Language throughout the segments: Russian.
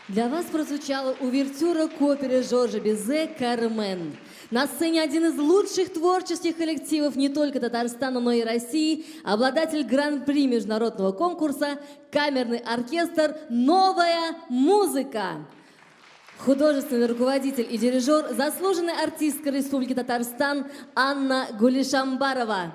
Для вас прозвучала увертюра к опере Жоржа Бизе «Кармен». На сцене один из лучших творческих коллективов не только Татарстана, но и России, обладатель гран-при международного конкурса, камерный оркестр «Новая музыка». Художественный руководитель и дирижер, заслуженная артистка Республики Татарстан Анна Гулишамбарова.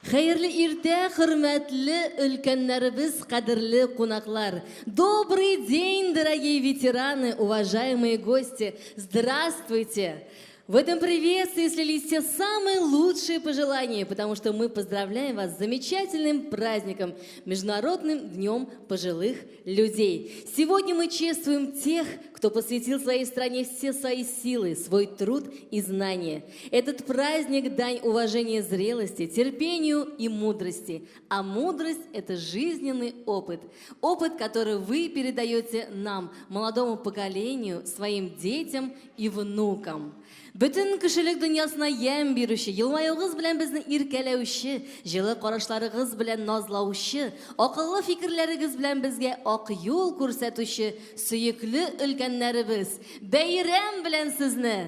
Хәерле иртә, хөрмәтле өлкәннәребез, кадерле кунаклар. Добрый день, дорогие ветераны, уважаемые гости. Здравствуйте! В этом приветствии слились все самые лучшие пожелания, потому что мы поздравляем вас с замечательным праздником, Международным днем пожилых людей. Сегодня мы чествуем тех, кто посвятил своей стране все свои силы, свой труд и знания. Этот праздник – дань уважения зрелости, терпению и мудрости. А мудрость – это жизненный опыт. Опыт, который вы передаете нам, молодому поколению, своим детям и внукам. Бүтін кішілік дүниясына ям беруші, елмаюғыз білән бізні иркәләуші, жылы қарашларығыз білән назлауші, ақыллы фикірләрігіз білән бізге ақ юл күрсәтуші, сөйіклі өлкәннәрібіз, бәйрәм білән сізні.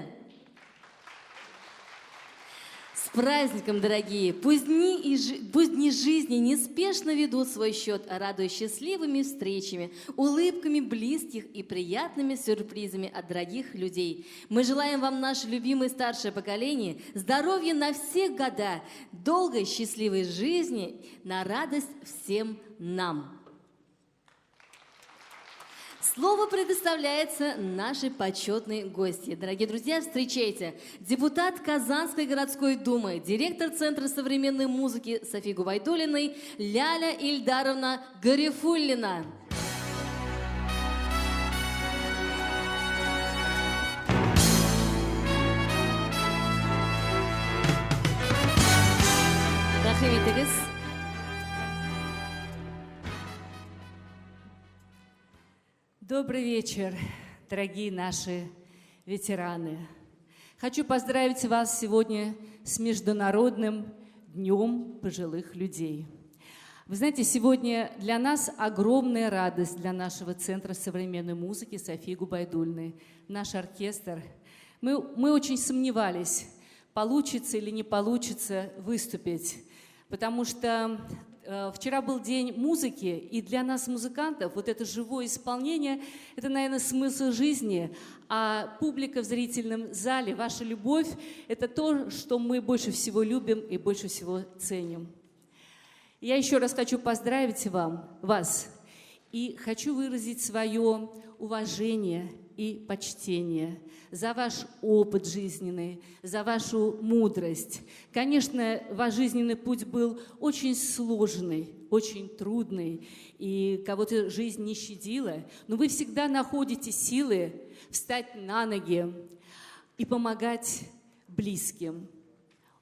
С праздником, дорогие! Пусть дни жизни неспешно ведут свой счет, радуя счастливыми встречами, улыбками близких и приятными сюрпризами от дорогих людей. Мы желаем вам, наше любимое старшее поколение, здоровья на все года, долгой счастливой жизни, на радость всем нам. Слово предоставляется нашей почетной гости. Дорогие друзья, встречайте. Депутат Казанской городской думы, директор Центра современной музыки Софии Губайдуллиной Ляля Ильдаровна Гарифуллина. Рахмет. Добрый вечер, дорогие наши ветераны. Хочу поздравить вас сегодня с Международным днем пожилых людей. Вы знаете, сегодня для нас огромная радость, для нашего Центра современной музыки Софии Губайдуллиной, наш оркестр. Мы очень сомневались, получится или не получится выступить, потому что вчера был день музыки, и для нас, музыкантов, вот это живое исполнение, это, наверное, смысл жизни, а публика в зрительном зале, ваша любовь, это то, что мы больше всего любим и больше всего ценим. Я еще раз хочу поздравить вас, и хочу выразить свое уважение и почтение за ваш опыт жизненный, за вашу мудрость. Конечно, ваш жизненный путь был очень сложный, очень трудный, и кого-то жизнь не щадила, но вы всегда находите силы встать на ноги и помогать близким,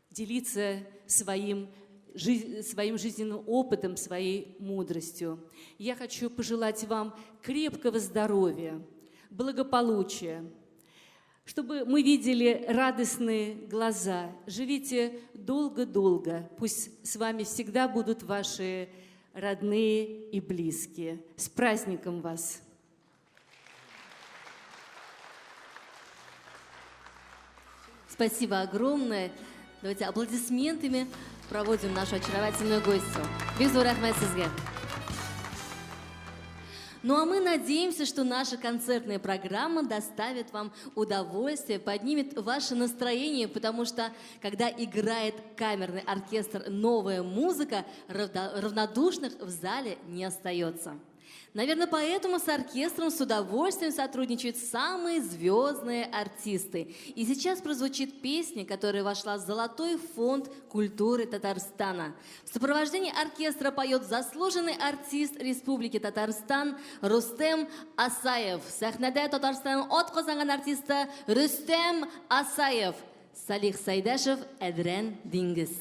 делиться своим жизненным опытом, своей мудростью. Я хочу пожелать вам крепкого здоровья, благополучия, чтобы мы видели радостные глаза. Живите долго-долго. Пусть с вами всегда будут ваши родные и близкие. С праздником вас! Спасибо огромное. Давайте аплодисментами проводим нашу очаровательную гостью. Бизу рахмет сизге. Ну а мы надеемся, что наша концертная программа доставит вам удовольствие, поднимет ваше настроение, потому что, когда играет камерный оркестр «Новая музыка», равнодушных в зале не остается. Наверное, поэтому с оркестром с удовольствием сотрудничают самые звездные артисты. И сейчас прозвучит песня, которая вошла в Золотой фонд культуры Татарстана. В сопровождении оркестра поет заслуженный артист Республики Татарстан Рустем Асаев. Сахнада Татарстан отказанган артиста Рустем Асаев. Салих Сайдашев, Эдрен Дингис.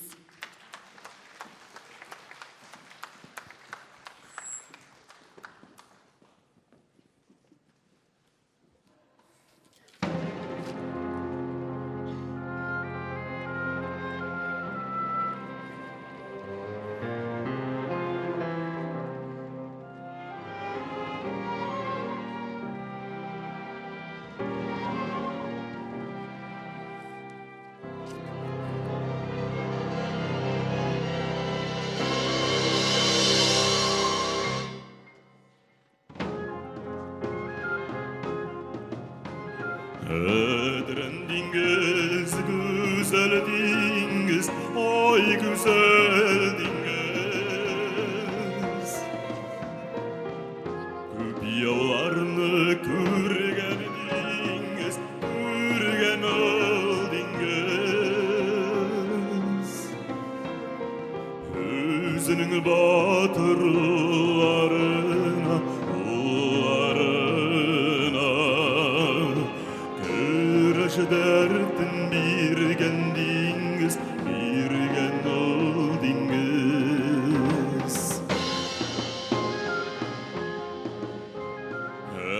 Ödrendingiz, güzeldingiz, ay güzeldingiz. Köp yollarni ko'rgandingiz, ko'rgan oldingiz. O'zining botirlarina, ullarina ko'rish dardin bergandingiz, bergan oldingiz.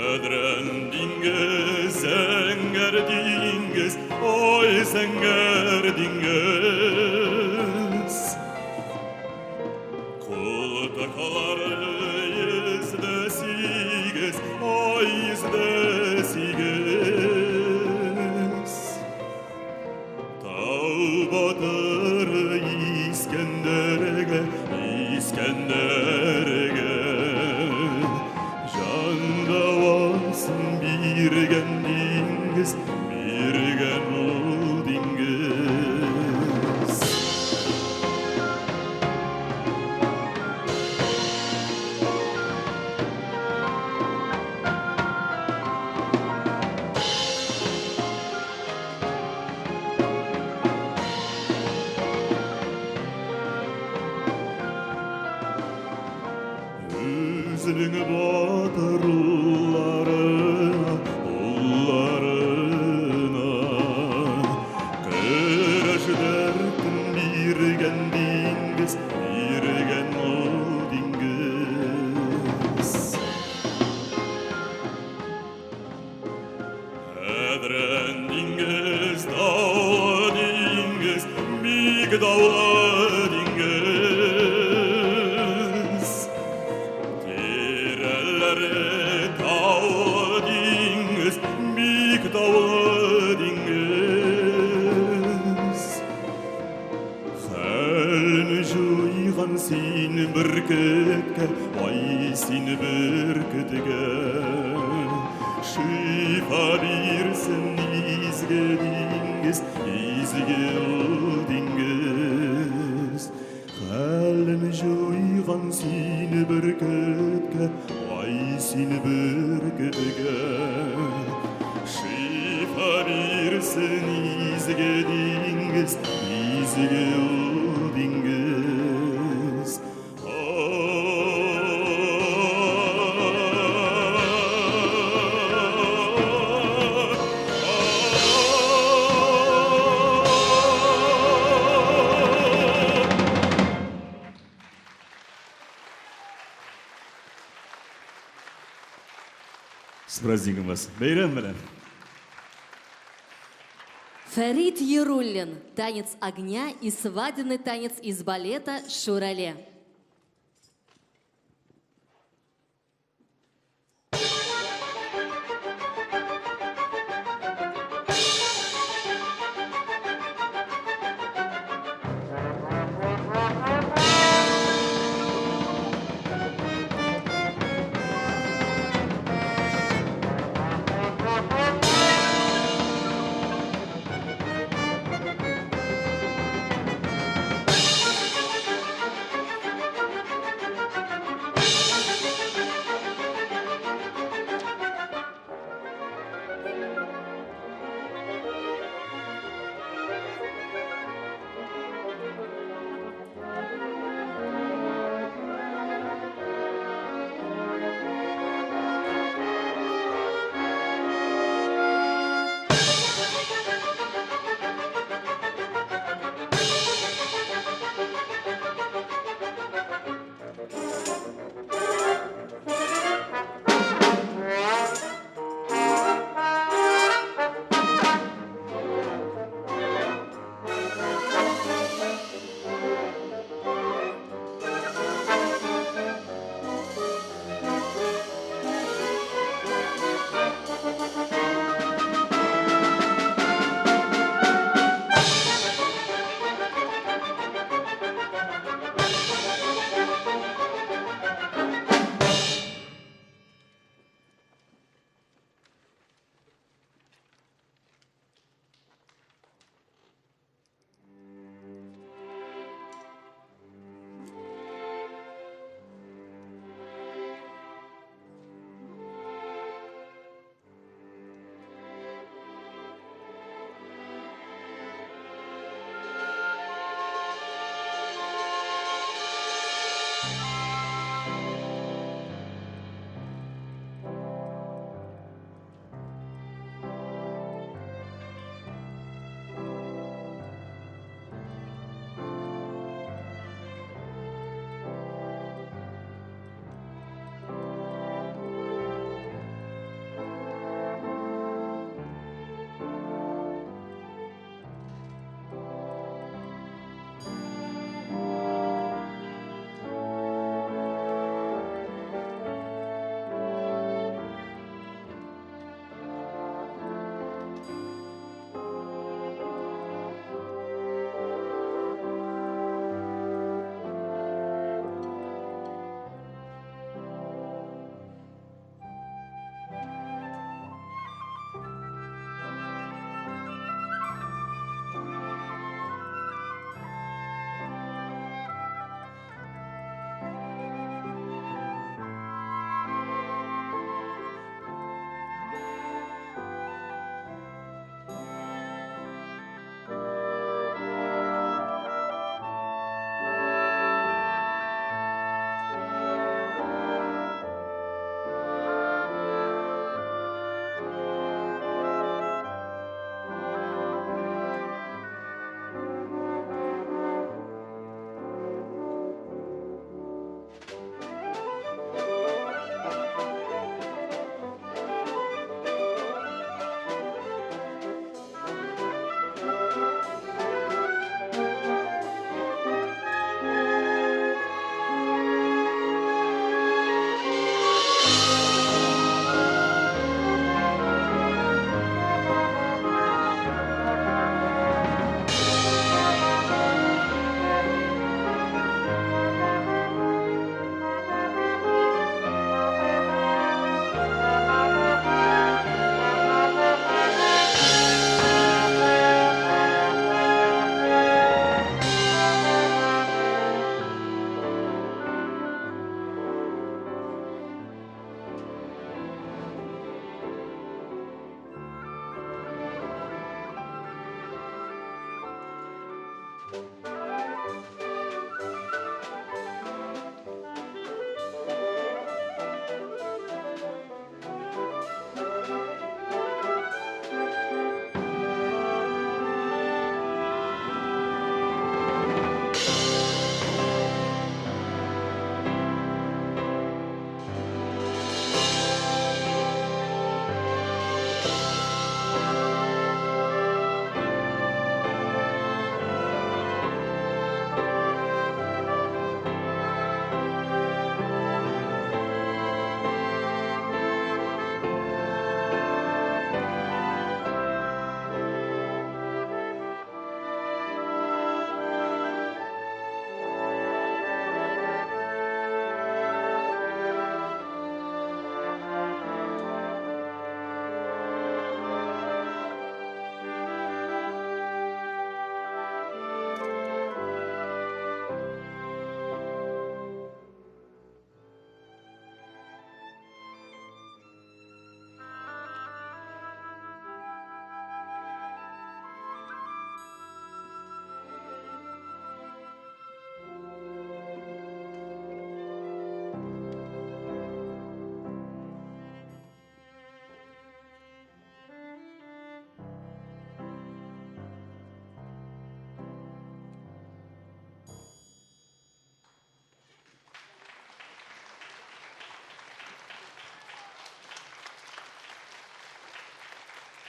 Ödrendingiz, zangardingiz, oy zangardingiz. Kultakları izlesigiz, oy izlesigiz. Tavbadır İskender'e, İskender'e. Can davasın bergandingiz, bergan oldingiz. O'zining botirlarina, ullarina ko'rish dardin bergandingiz, bergan oldingiz. Ödrendingiz, davladingiz, bek davladingiz. Terelleri tavladingiz, bek tavladingiz. Halini joygan sen burkutga, voy sen burkutga. Shifa bersin izgidingiz, izgi oldingiz. Halini joygan sen burkutga, voy sen burkutga. Shifa bersin izgidingiz, izgi oldingiz. С праздником вас! Bayram bilan! Фарид Яруллин. Танец огня и свадебный танец из балета «Шурале».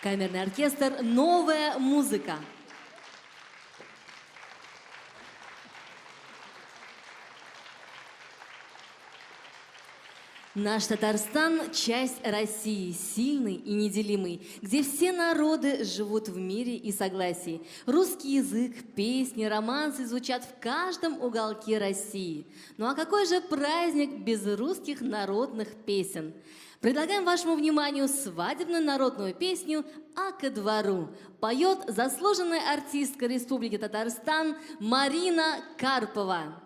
Камерный оркестр «Новая музыка». Наш Татарстан – часть России, сильный и неделимый, где все народы живут в мире и согласии. Русский язык, песни, романсы звучат в каждом уголке России. Ну а какой же праздник без русских народных песен? Предлагаем вашему вниманию свадебную народную песню «А ко двору». Поет заслуженная артистка Республики Татарстан Марина Карпова.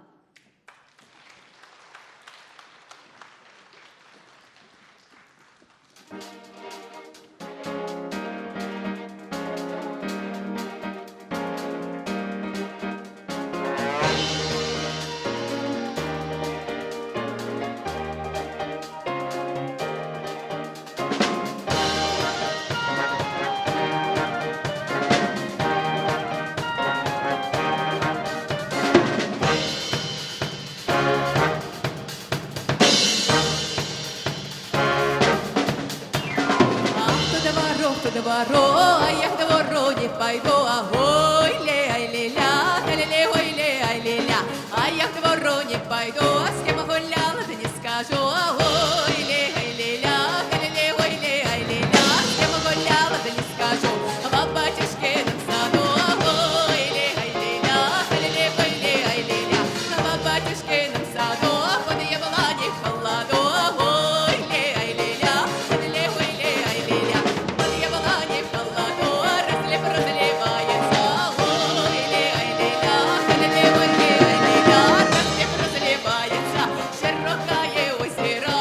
А я к двору не пойду, а ой, ле, ай, ле, ля, ле, ой, ле, ай, ле, ля. А я к двору не пойду, а с кем гуляла, да не скажу, а ой, ле, ай, ле, ля, ой, ле, ай, ле, ля. С кем гуляла, да не скажу, а в батюшкином саду, а ой, ле, ай, ле, ля, ой, ле, ай, ле, ля. В батюшкином саду, а под яблони в холоду, а ой, ле, ай, ле, ля, ой, ле, ай, ле, ля. Под яблони в холоду, разливается, ой, ле, ай, ле, ля, ой, ле, ай, ле, ля. Разливается широкое озеро,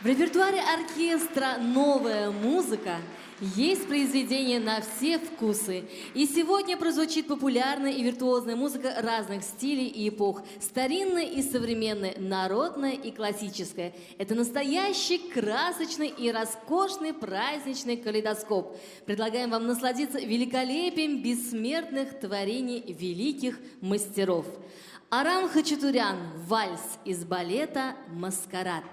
В репертуаре оркестра «Новая музыка» есть произведения на все вкусы. И сегодня прозвучит популярная и виртуозная музыка разных стилей и эпох. Старинная и современная, народная и классическая. Это настоящий красочный и роскошный праздничный калейдоскоп. Предлагаем вам насладиться великолепием бессмертных творений великих мастеров. Арам Хачатурян, вальс из балета «Маскарад».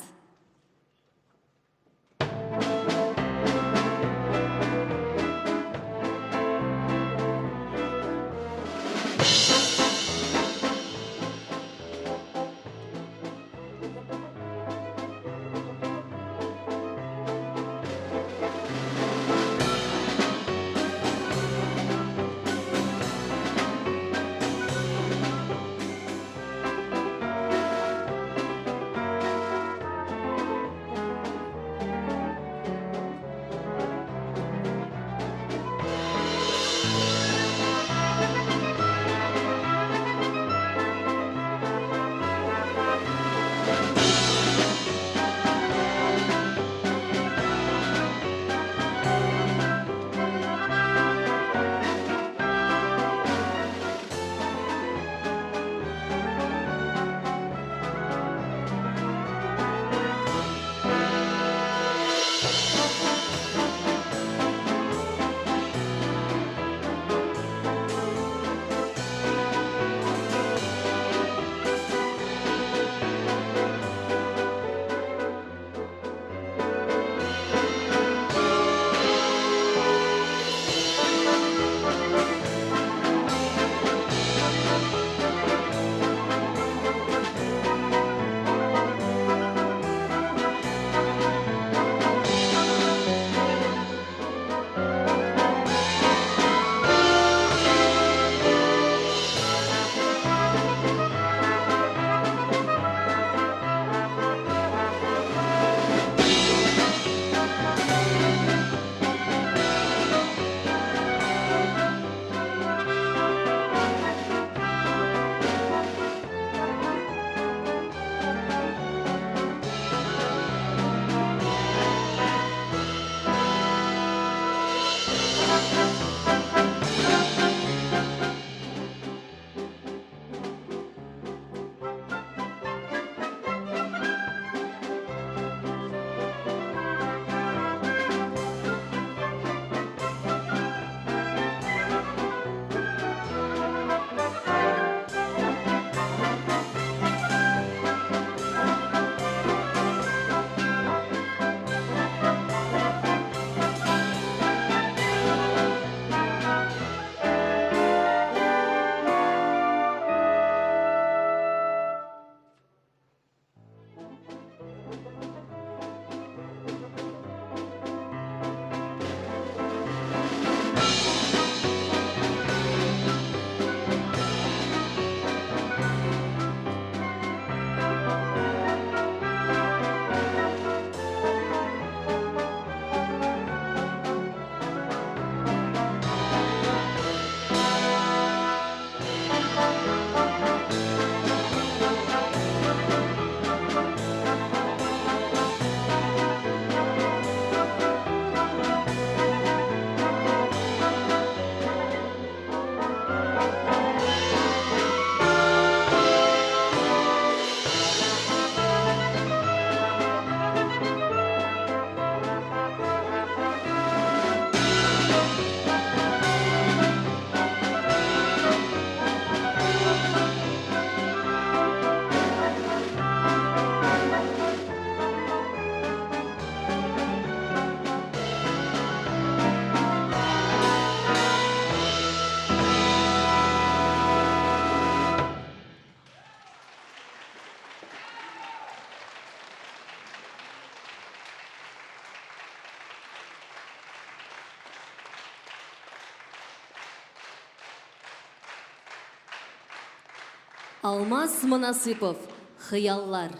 Алмаз Манасыпов, «Хыяллар».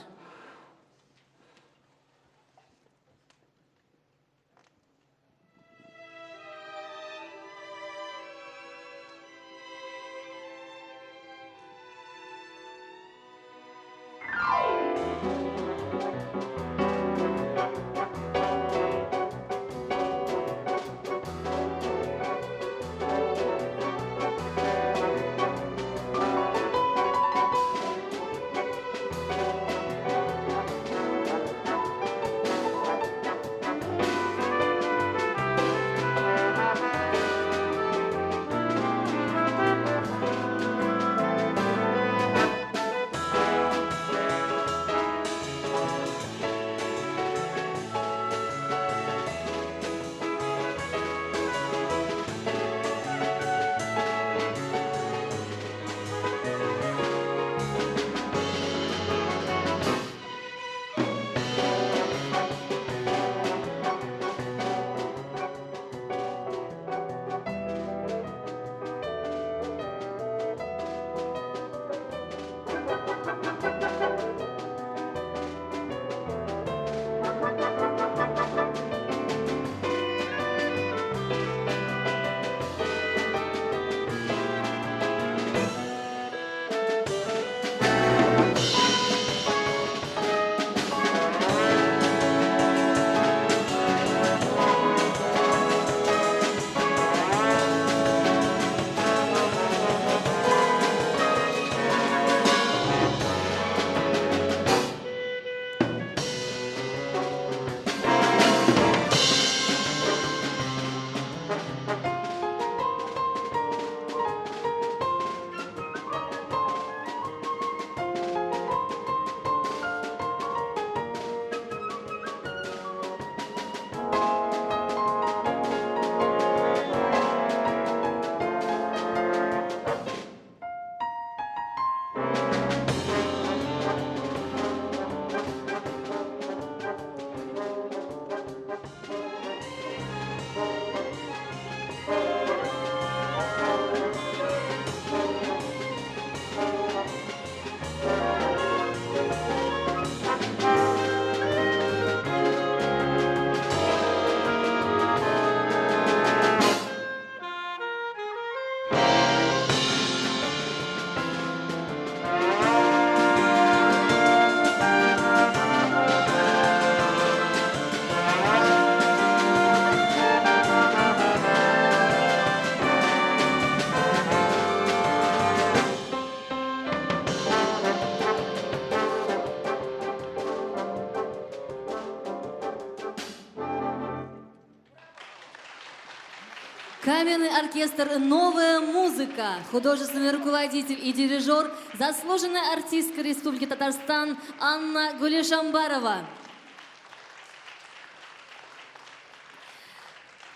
Камерный оркестр «Новая музыка», художественный руководитель и дирижер, заслуженная артистка Республики Татарстан Анна Гулешамбарова.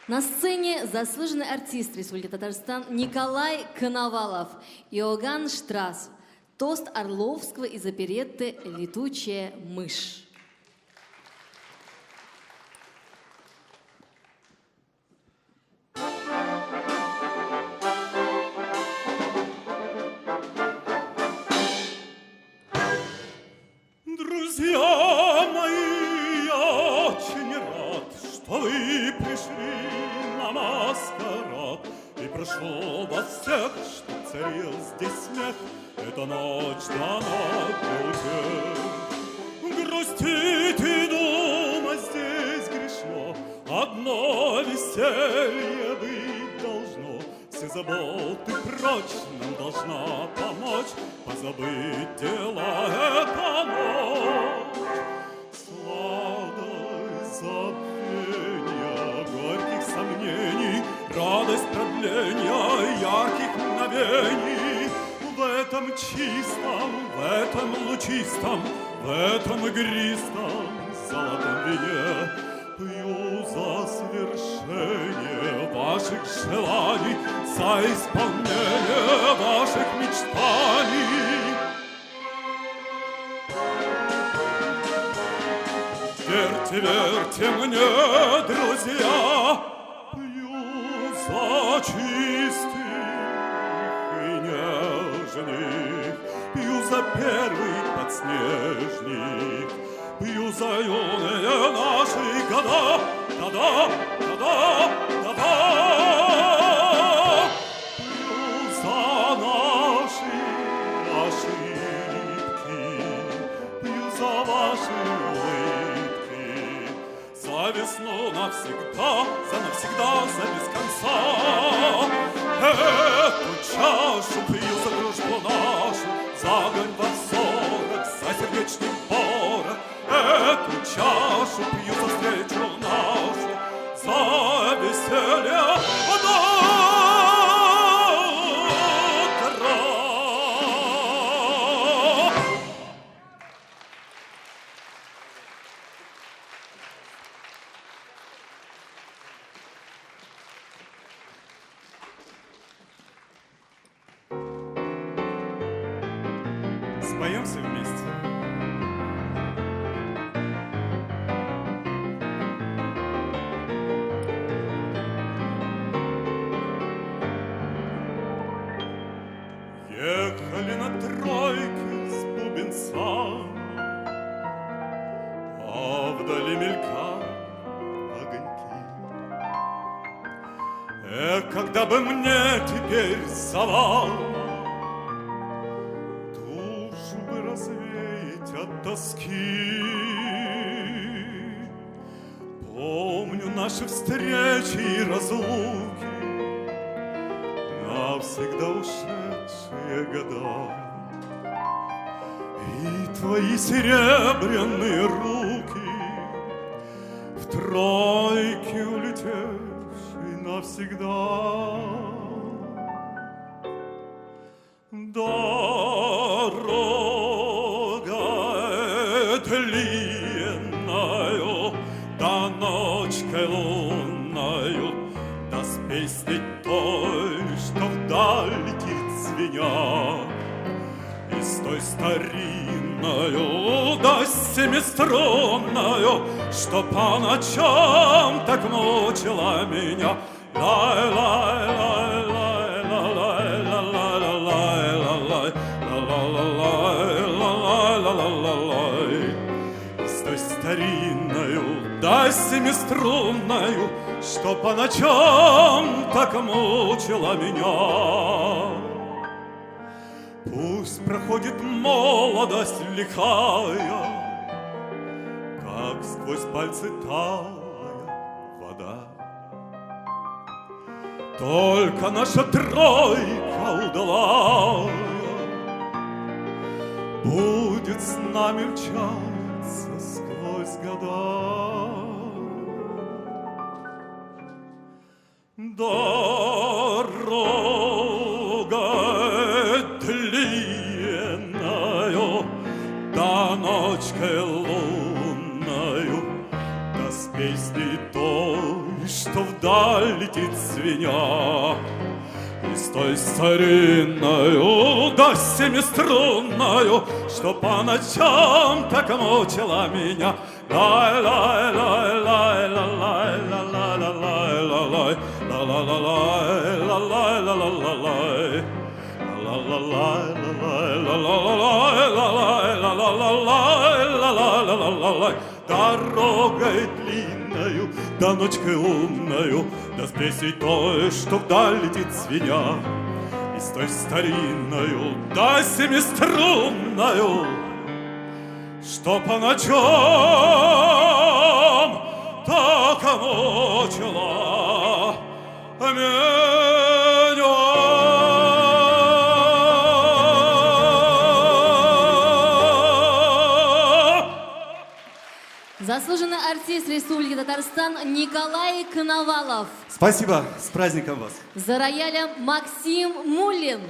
На сцене заслуженный артист Республики Татарстан Николай Коновалов, Иоганн Штрасс, тост Орловского из оперетты «Летучая мышь». Друзья мои, я очень рад, что вы пришли на маскарад. И прошу вас всех, что царил здесь смех, эта ночь дана для утех. Грустить и думать здесь грешно, одно веселье быть должно. Все заботы прочь нам должна помочь позабыть дела эта ночь. Сладость забвения, горьких сомнений, радость продления ярких мгновений. В этом чистом, в этом лучистом, в этом игристом золотом вине пью за свершение ваших желаний, за исполнение ваших мечтаний. Верьте, верьте мне, друзья, пью за чистых и нежных, пью за первый подснежник, пью за юные наши года, года, года, года. Пью за наши ошибки, пью за ваши улыбки, за весну навсегда, за навсегда, за без конца. Эту чашу пью за дружбу нашу, за огонь во взорах, за сердечный порох. Эту чашу пью за встречу нашу, за веселье до утра. Споем все вместе. Ехали на тройке с бубенцами, а вдали мелькали огоньки. Когда бы мне теперь завал, душу бы развеять от тоски. Помню наши встречи и разлуки, навсегда ушедшие года, и твои серебряные руки в тройке улетевшей навсегда. Дорога длинною, да ночкой лунною, да с песней той, что вдаль летит звеня, и с той старинною, да с семиструнною, что по ночам так мучила меня. С той старинною, да семиструнною, что по ночам так мучила меня. Пусть проходит молодость лихая, как сквозь пальцы тая вода. Только наша тройка удалая будет с нами мчаться сквозь года. Да. звеня. И с той старинною, да семиструнною, что по ночам так мучила меня. Лай-лай-лай-лай-лай-лай-лай-лай-лай-лай, ла-ла-ла-лай-лай-лай-лай-лай-лай, ла-ла-ла-лай-лай-лай-лай-лай-лай-лай-лай-лай. Дорогой длинною, да ночкой лунною, да с песней той, что вдаль летит звеня. И с той старинною, да семиструнною, что по ночам так мучила меня. Заслуженный артист Республики Татарстан Николай Коновалов. Спасибо, с праздником вас. За роялем Максим Мулин.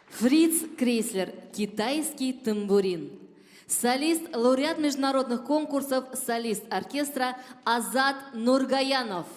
Фриц Крейслер, китайский тамбурин. Солист, лауреат международных конкурсов, солист оркестра Азат Нургаянов.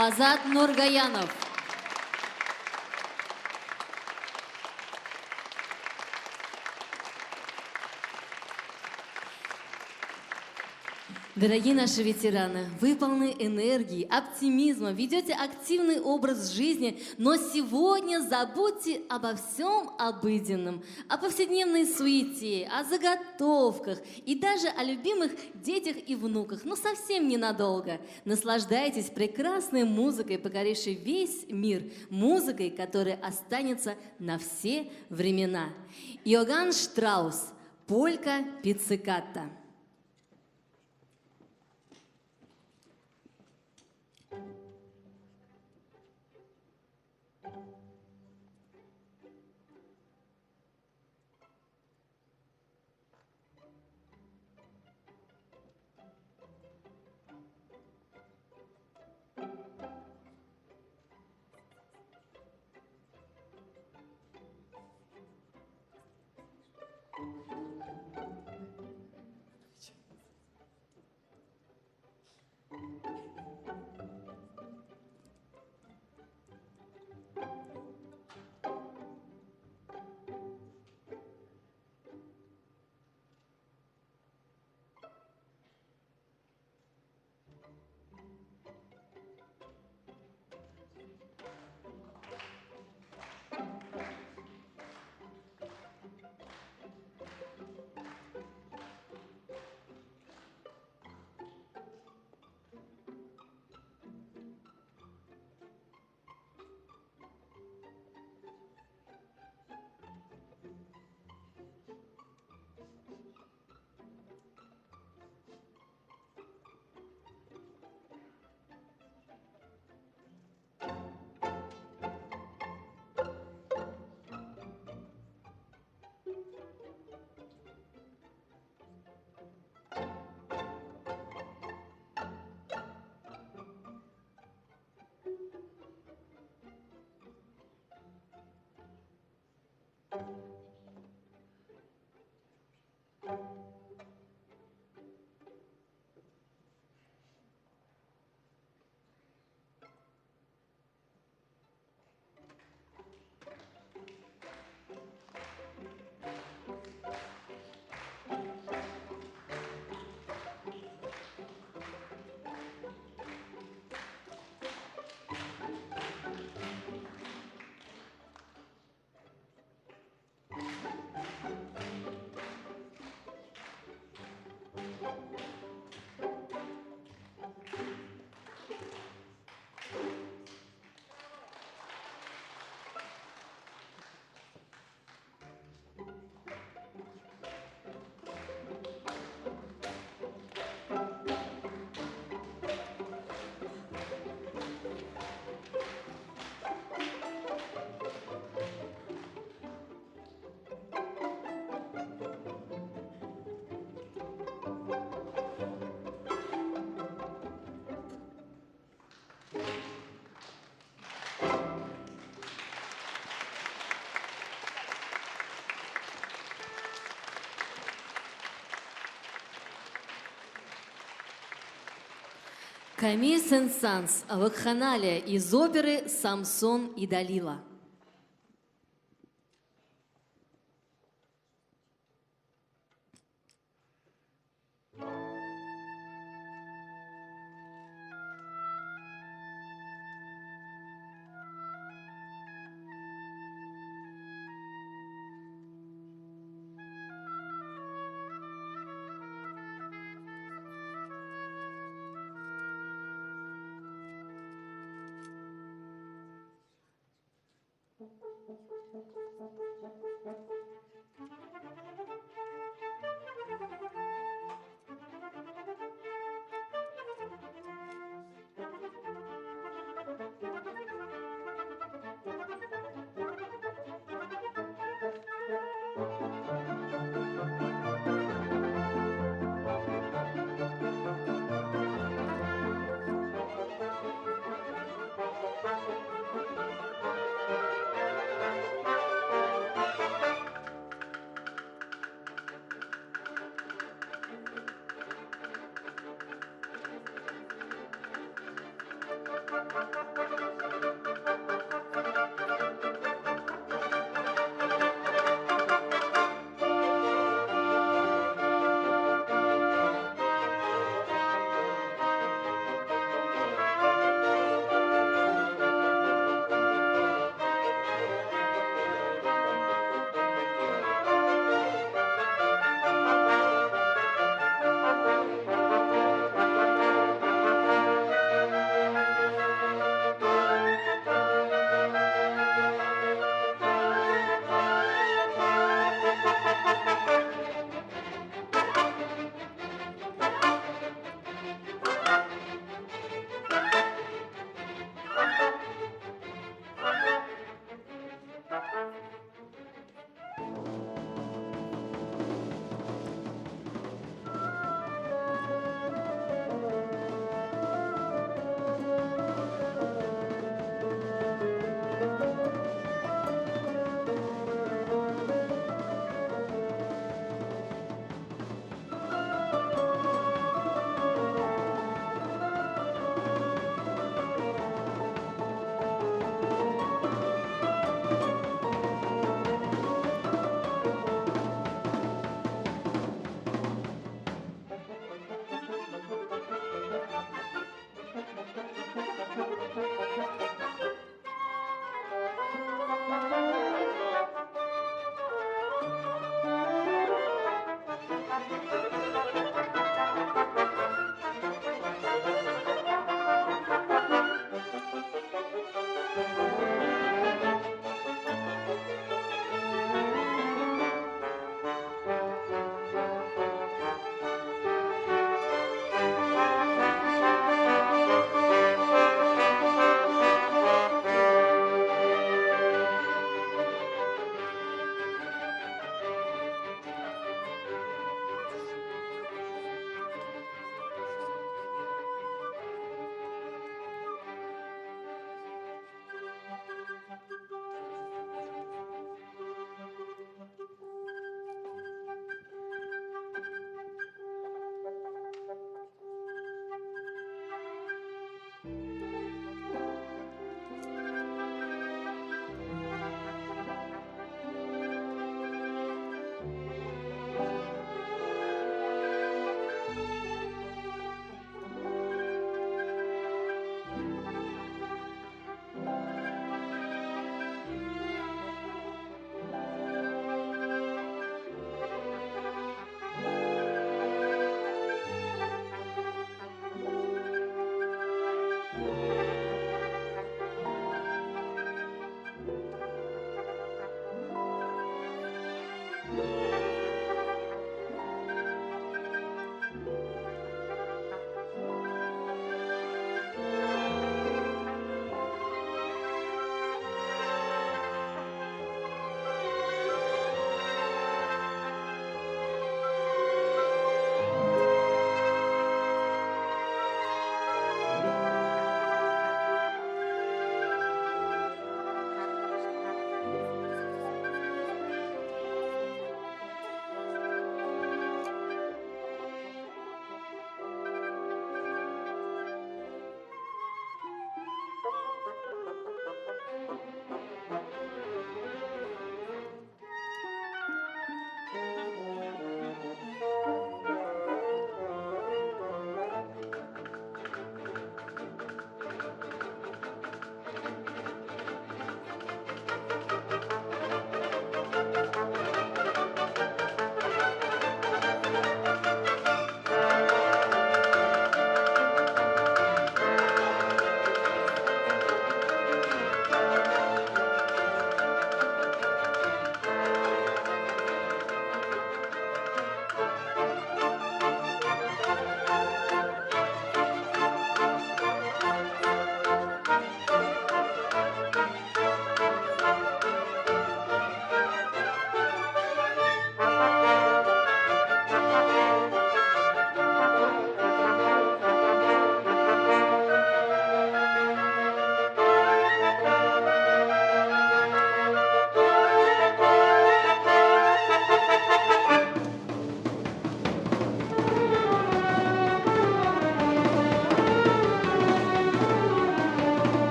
Азат Нургаянов. Дорогие наши ветераны, вы полны энергии, оптимизма, ведете активный образ жизни, но сегодня забудьте обо всем обыденном, о повседневной суете, о заготовках и даже о любимых детях и внуках, но совсем ненадолго. Наслаждайтесь прекрасной музыкой, покорившей весь мир, музыкой, которая останется на все времена. Иоганн Штраус, полька пиццикатта. Камиль Сен-Санс, вакханалия из оперы «Самсон и Далила».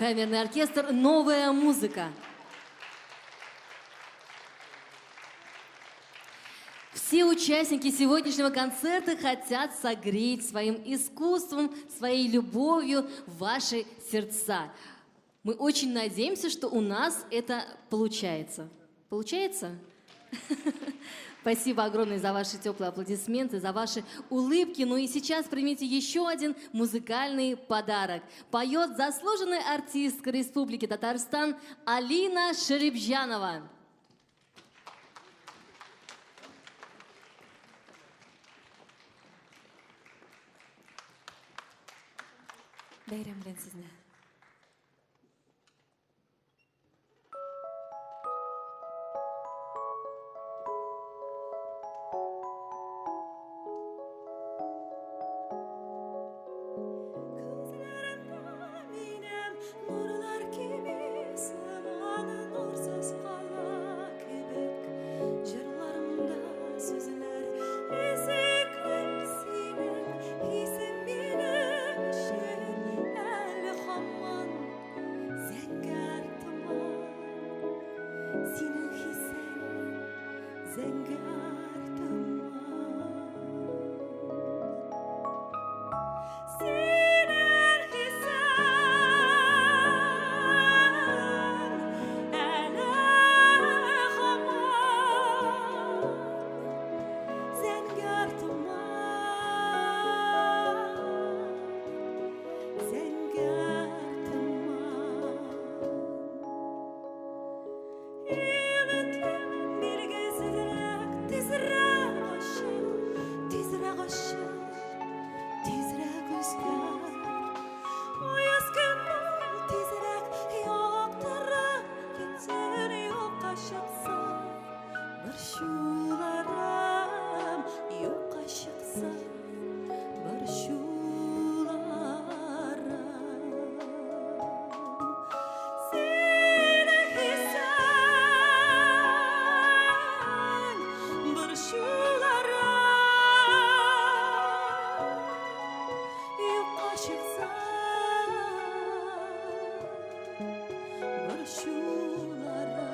Камерный оркестр «Новая музыка». Все участники сегодняшнего концерта хотят согреть своим искусством, своей любовью ваши сердца. Мы очень надеемся, что у нас это получается. Получается? Спасибо огромное за ваши теплые аплодисменты, за ваши улыбки. Ну и сейчас примите еще один музыкальный подарок. Поет заслуженная артистка Республики Татарстан Алина Шеребжанова. Бәйрәм белән сезне. Come шықса борщулары.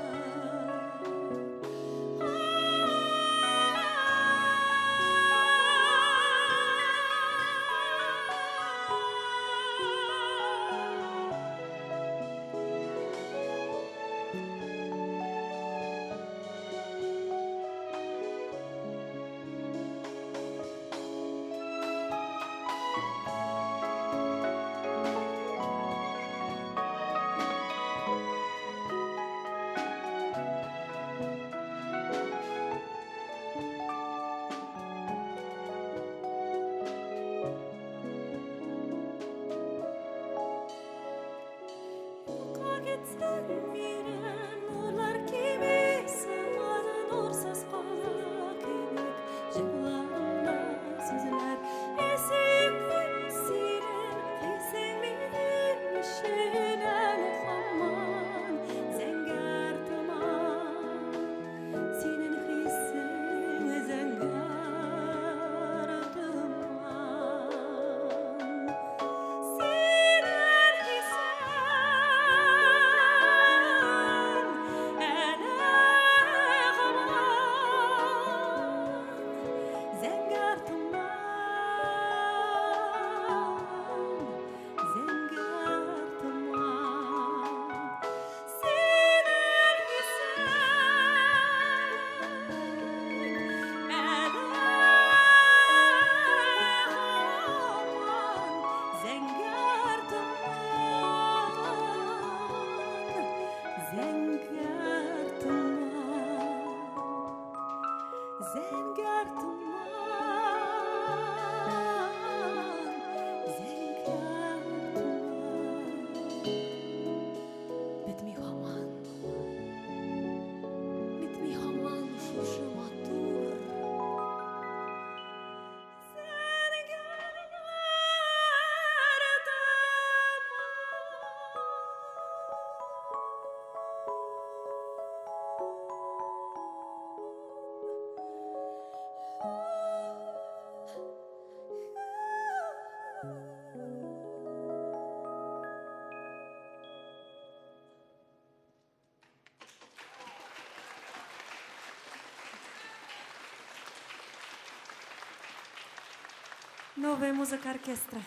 Новая музыка оркестра.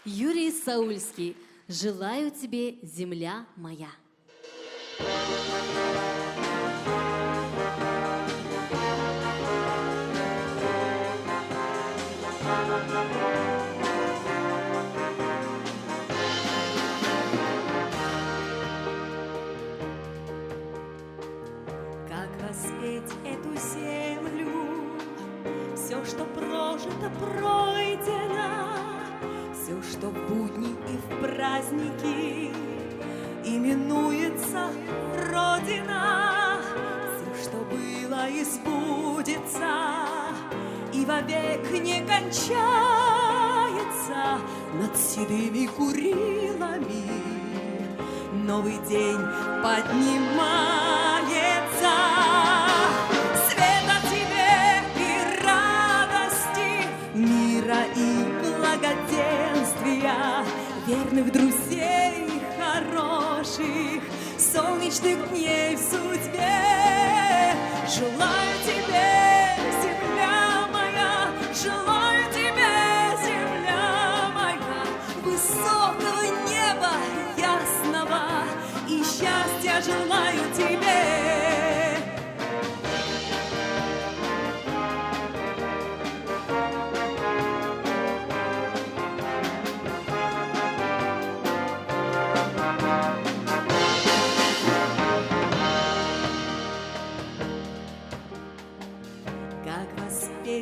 Юрий Саульский. Желаю тебе, земля моя. Как воспеть эту землю? Все, что прожито, пройдено, все, что в будни и в праздники именуется Родина. Все, что было и сбудется, и вовек не кончается над седыми Курилами. Новый день поднимается. Света тебе и радости, мира и благоденствия, верных друзей хороших, солнечных дней в судьбе. Желаю тебе, земля моя, желаю тебе, земля моя, высокого неба ясного, и счастья желаю тебе.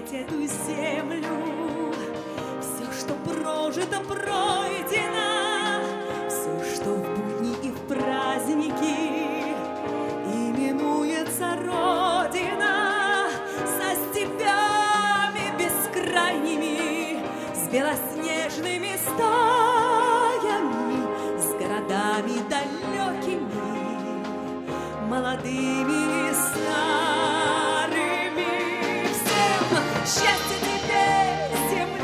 Эту землю, все, что прожито, пройдено, все, что в будни и в праздники именуется Родина, со степями бескрайними, с белоснежными стаями, с городами далекими, молодыми и старыми. Счастье тебе, земля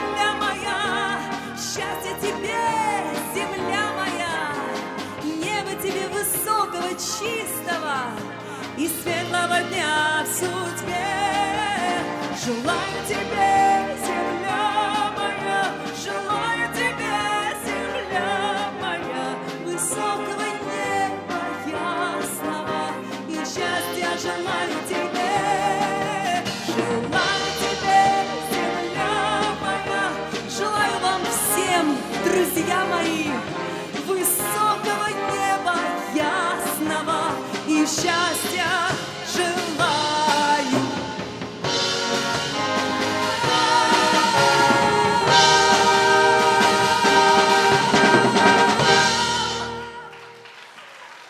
этого дня в судьбе. Желаю тебе, земля моя, желаю тебе, земля моя, высокого неба ясного, и счастья желаю тебе. Желаю тебе, земля моя, желаю вам всем, друзья мои, высокого неба ясного и счастья желаю.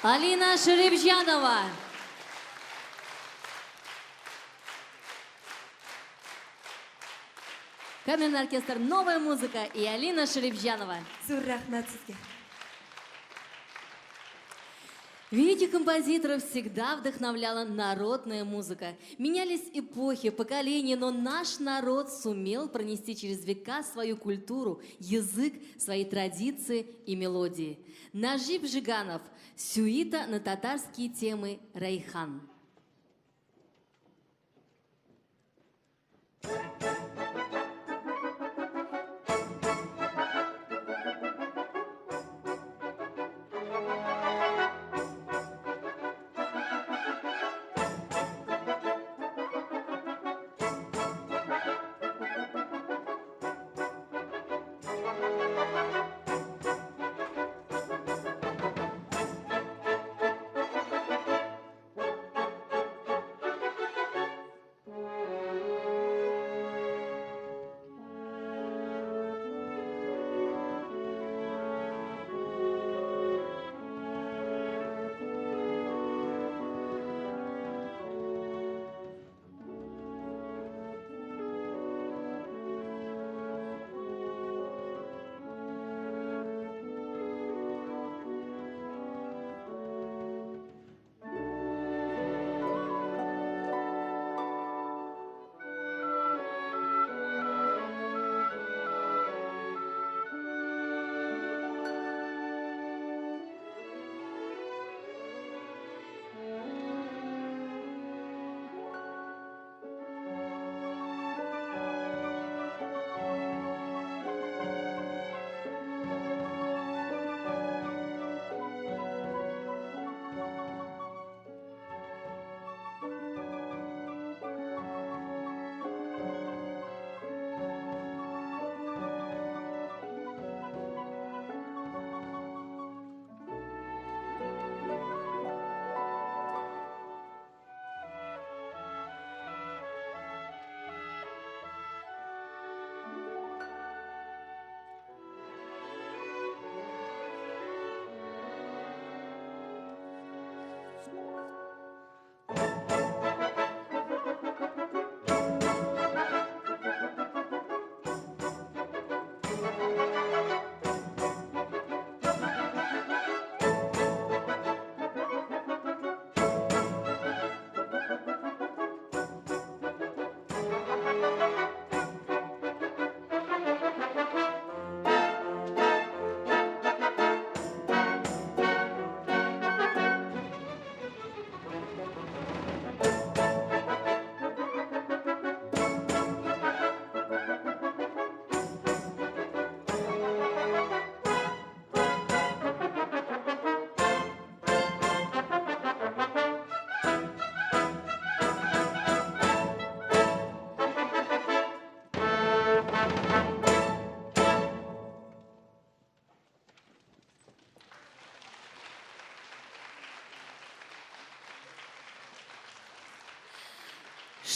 Алина Шеребжанова. Камерный оркестр «Новая музыка» и Алина Шеребжанова. Зур рахмат сизге. Великих композиторов всегда вдохновляла народная музыка. Менялись эпохи, поколения, но наш народ сумел пронести через века свою культуру, язык, свои традиции и мелодии. Нажиб Жиганов, сюита на татарские темы «Райхан».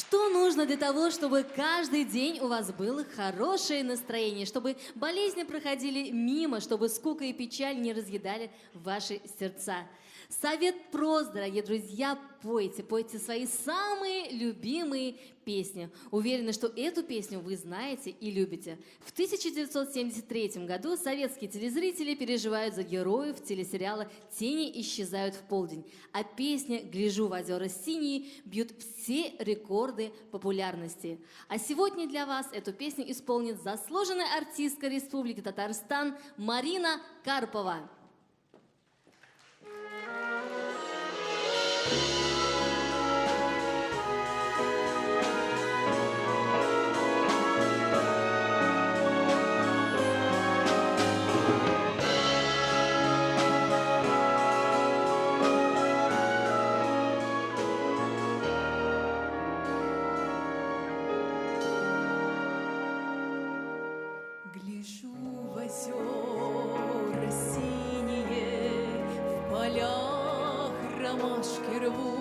Что нужно для того, чтобы каждый день у вас было хорошее настроение, чтобы болезни проходили мимо, чтобы скука и печаль не разъедали ваши сердца? Совет прост, дорогие друзья, пойте, пойте свои самые любимые песни. Уверена, что эту песню вы знаете и любите. В 1973 году советские телезрители переживают за героев телесериала «Тени исчезают в полдень», а песня «Гляжу в озера синие» бьют все рекорды популярности. А сегодня для вас эту песню исполнит заслуженная артистка Республики Татарстан Марина Карпова. Гляжу в озера синие, в полях ромашки рву.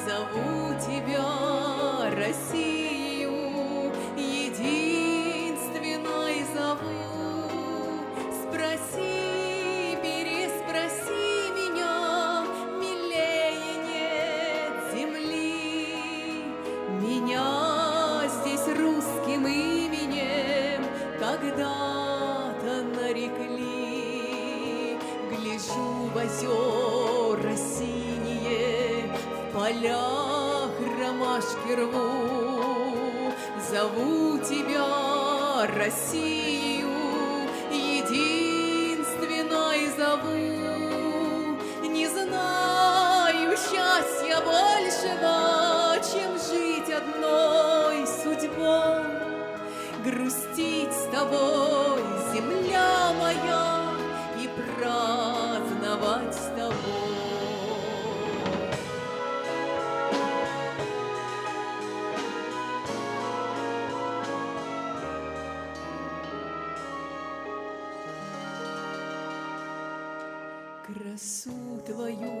Зову тебя, Россию, единственной зову. Спроси, переспроси меня, милее нет земли. Меня здесь русским именем когда-то нарекли. Гляжу в озера синие, в полях ромашки рву. Зову тебя, Россию, единственной зову. Не знаю счастья большего, чем жить одной судьбой. Грустить с тобой, земля моя, и праздновать с тобой. Красу твою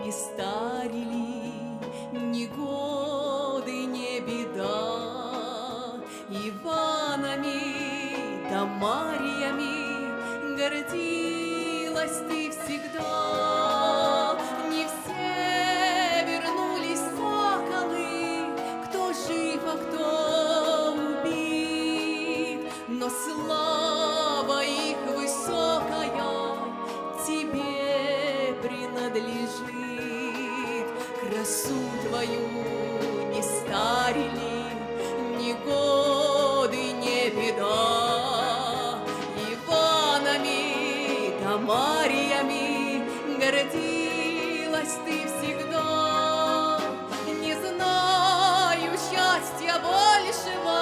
не старили, ни годы, не беда. Иванами да Марьями гордилась ты всегда. Не все вернулись соколы, кто жив, а кто убит, но слава их высокая тебе принадлежит. Красу твою не старили, ни годы, не беда. Иванами да Марьями гордилась ты всегда. Не знаю счастья большего,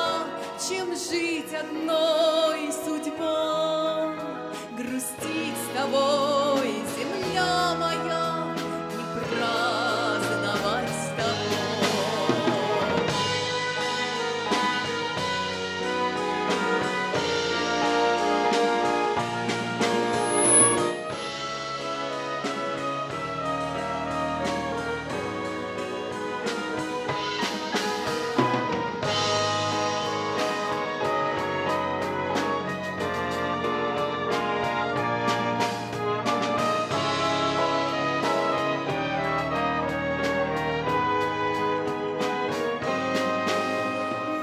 чем жить одной судьбой. Грустить с тобой, земля моя, и праздновать с тобой.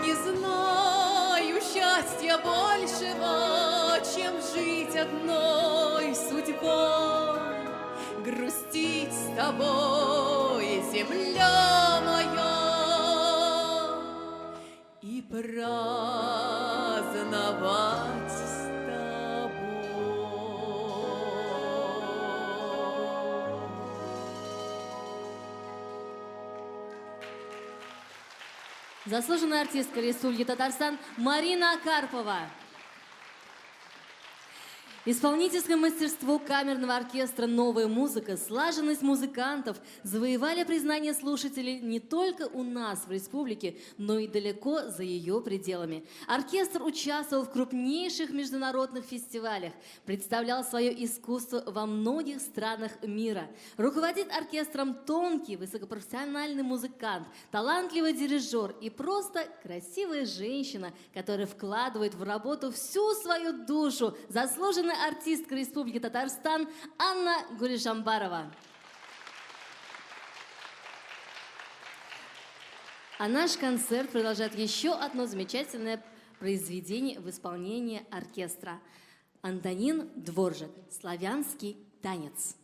Не знаю счастья большего, чем жить одной судьбой. Грустить с тобой, земля моя, и праздновать с тобой. Заслуженная артистка Республики Татарстан Марина Карпова. Исполнительское мастерство камерного оркестра «Новая музыка», слаженность музыкантов завоевали признание слушателей не только у нас в республике, но и далеко за ее пределами. Оркестр участвовал в крупнейших международных фестивалях, представлял свое искусство во многих странах мира. Руководит оркестром тонкий, высокопрофессиональный музыкант, талантливый дирижер и просто красивая женщина, которая вкладывает в работу всю свою душу. Заслуженная артистка Республики Татарстан Анна Гулишамбарова. А наш концерт продолжает еще одно замечательное произведение в исполнении оркестра. Антонин Дворжак «Славянский танец».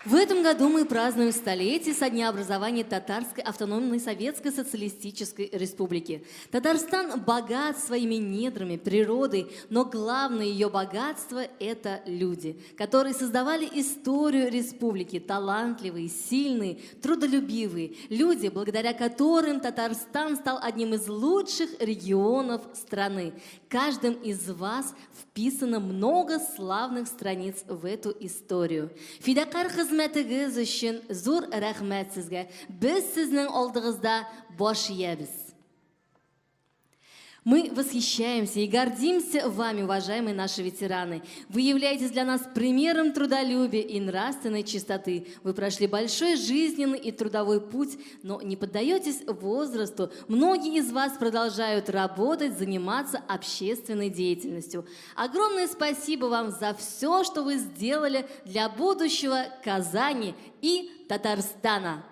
В этом году мы празднуем столетие со дня образования Татарской автономной Советской Социалистической Республики. Татарстан богат своими недрами, природой, но главное ее богатство – это люди, которые создавали историю республики, талантливые, сильные, трудолюбивые, люди, благодаря которым Татарстан стал одним из лучших регионов страны. Каждым из вас вписано много славных страниц в эту историю. Фидакар хезмәтегез өчен зур рәхмәт сезгә. Без сезнең алдыгызда баш иябез. Мы восхищаемся и гордимся вами, уважаемые наши ветераны. Вы являетесь для нас примером трудолюбия и нравственной чистоты. Вы прошли большой жизненный и трудовой путь, но не поддаетесь возрасту. Многие из вас продолжают работать, заниматься общественной деятельностью. Огромное спасибо вам за все, что вы сделали для будущего Казани и Татарстана.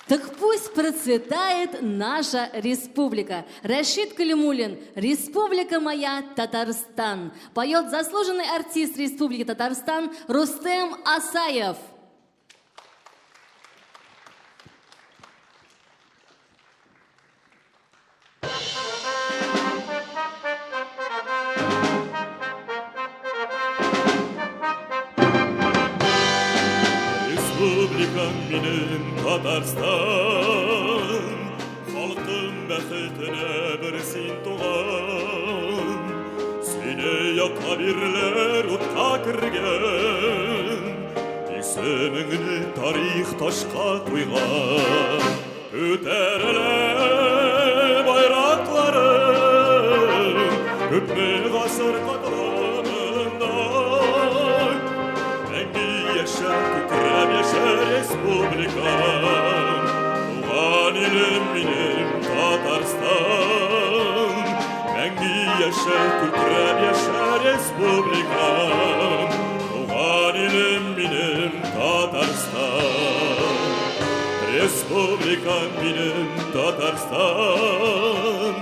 Так пусть процветает наша республика. Рашид Калимуллин, «Республика моя, Татарстан». Поет заслуженный артист Республики Татарстан Рустем Асаев. Республика минем Татарстан, халкым бәхетенә бер син туган. Сине якка бирләр утка кергән, исемеңне тарих ташка куйган. Күтәрелә байракларың, күпме гасыр катламында. Мәңге яшә, күкрәп яшә республикам. Туган илем минем Татарстан. Мәңге яшә, күкрәп яшә республикам. Туган илем минем Татарстан. Республикам минем Татарстан.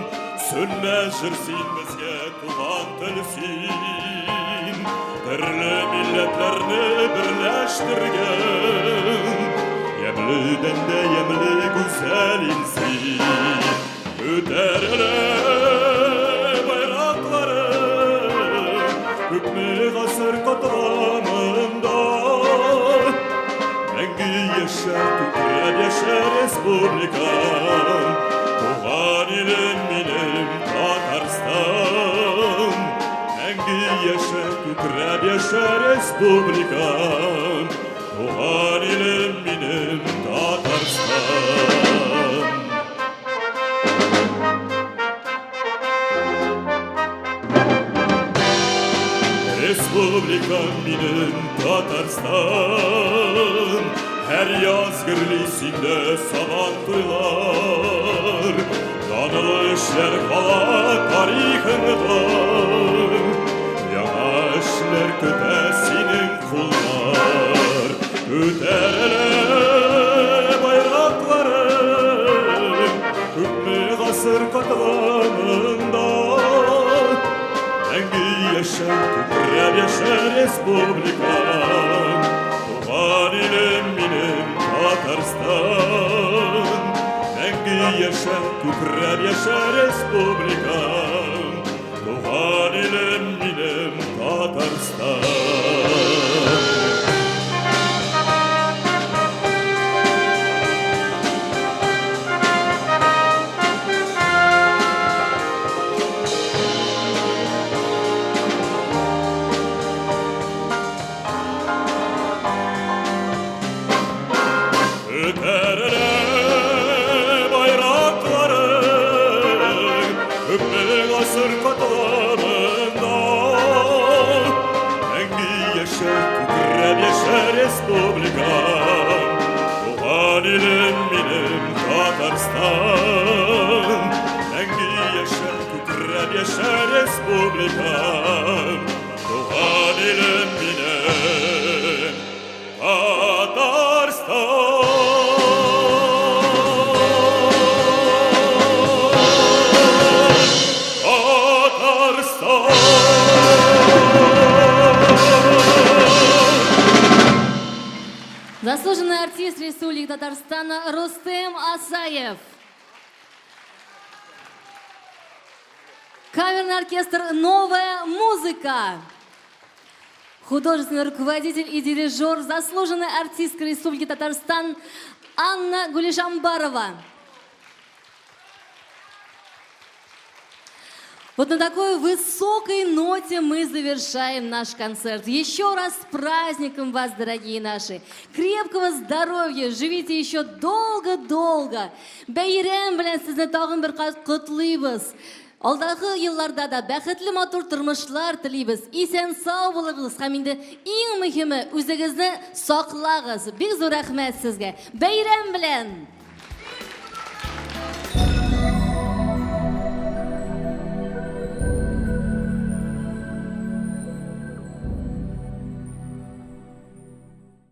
Сөнмә җыр син безгә туган тел син. Төрле милләтләрне берләштергән, ямьледән дә ямьле гүзәл инсин. Күтәрелә байракларың, күпме гасыр катламында. Мәңге яшә, күкрәп яшә республикам. Туган илем минем Татарстан. Мәңге яшә, күкрәп яшә республикам. Туган илем минем Татарстан. Республикам минем Татарстан. Һәр яз гөрли синдә сабан туйлар. Данлы эшләр кала тарихыңда. Яңа эшләр көтә синең куллар. Күтәрелә байракларың, күпме гасыр катламында. Мәңге яшә, күкрәп яшә республикам. Туган илем минем Татарстан. Мәңге яшә, күкрәп яшә республикам. Туган илем минем Татарстан. Күтәрелә байракларың, күпме гасыр катламында. Мәңге яшә, күкрәп яшә республикам. Туган илем минем Татарстан. Мәңге яшә, күкрәп яшә республикам. Туган илем минем Татарстан. Татарстан. Заслуженный артист Республики Татарстана Рустем Асаев. Камерный оркестр «Новая музыка». Художественный руководитель и дирижер, заслуженная артистка Республики Татарстан Анна Гулишамбарова. Вот на такой высокой ноте мы завершаем наш концерт. Еще раз с праздником вас, дорогие наши. Крепкого здоровья, живите еще долго-долго. Бәйрәм белән сезне тагын бер котлыйбыз. Алдагы елларда да бәхетле матур тормышлар телибез. Исән сау булыгыз һәм инде иң мөһиме үзегезне саклагыз. Бик зур рәхмәт сезгә. Бәйрәм белән!